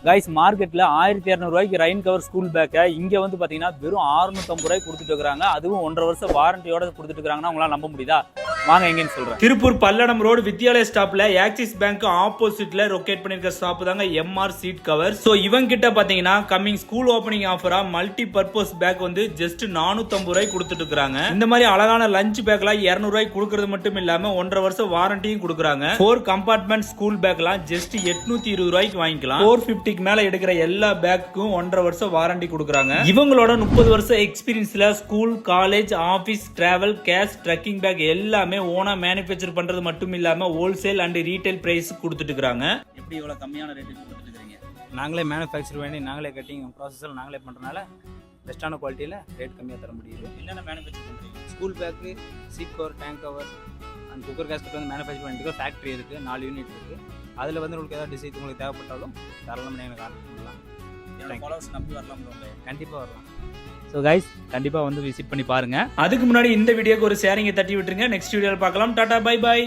Guys மார்க்கெட்ல 1200 ரூபாய்க்கு rain cover school பேக்கை இங்க வந்து பாத்தீங்கன்னா வெறும் 650 ரூபாய்க்கு கொடுத்துட்டு இருக்காங்க. அதுவும் 1.5 வருஷம் வாரண்டியோட கொடுத்துட்டு இருக்காங்கன்னா உங்களால நம்ப முடியுதா? வாங்க எங்கன்னு சொல்றேன். திருப்பூர் பல்லடம் ரோடு வித்யாலயா ஸ்டாப்ல ஆக்சிஸ் பேங்க் ஆப்போசிட்ல லொகேட் பண்ணிருக்க ஸ்டாப் தாங்க எம்ஆர் சீட் கவர். சோ இவங்க கிட்ட பாத்தீங்கன்னா கம்மிங் ஸ்கூல் ஓபனிங் ஆஃபரா மல்டி பர்பஸ் பேக் வந்து ஜஸ்ட் 450 ரூபாய்க்கு கொடுத்துட்டு இருக்காங்க. இந்த மாதிரி அழகான லஞ்ச் பேக்லாம் 200 ரூபாய்க்கு கொடுக்கறது மட்டும் இல்லாம 1.5 வருஷம் வாரண்டியும் கொடுக்குறாங்க. 4 கம்பார்ட்மெண்ட் ஸ்கூல் பேக்லாம் ஜஸ்ட் 820 ரூபாய்க்கு வாங்கிக்கலாம். 450 மேல எடுக்கிற எல்லா பேக்குக்கும் 1.5 வருஷம் வாரண்டி கொடுக்குறாங்க. இவங்களோட 30 வருஷம் எக்ஸ்பீரியன்ஸ்ல school, college, office, travel, cash, trekking bag எல்லாமே ஓனா மேனுஃபேக்சர் பண்றது மட்டும் இல்லாம ஹோல்சேல் அண்ட் ரீட்டைல் பிரைஸ் கொடுத்துட்டு இருக்காங்க. எப்படி இவ்வளவு கம்மியான ரேட்டுக்கு கொடுத்துட்டு இருக்கீங்க? நாங்களே மேனுஃபேக்சர் பண்ணி நாங்களே கட்டிங் ப்ராசஸில் நாங்களே பண்ணுறதுனால பெஸ்ட்டான குவாலிட்டியில் ரேட் கம்மியாக தர முடியுது. என்னென்ன மேனுஃபேக்சர் பண்ணுறீங்க? School bag, seat cover, tank cover and cooker gasket வந்து மேனுஃபேக்சர் பண்ணிட்டு ஃபேக்ட்ரி இருக்குது, 4 யூனிட் இருக்குது. அதில் வந்து உங்களுக்கு ஏதாவது டிசைன் உங்களுக்கு தேவைப்பட்டாலும் தாராளமாக எனக்கு கான்டாக்ட் பண்ணலாம். ஃபாலோவர்ஸ் நம்பி வரலாம். கண்டிப்பாக வரலாம். ஸோ கைஸ் கண்டிப்பாக வந்து விசிட் பண்ணி பாருங்க. அதுக்கு முன்னாடி இந்த வீடியோக்கு ஒரு ஷேரிங்கை தட்டி விட்டுருங்க. நெக்ஸ்ட் வீடியோவில் பார்க்கலாம். Tata, bye bye.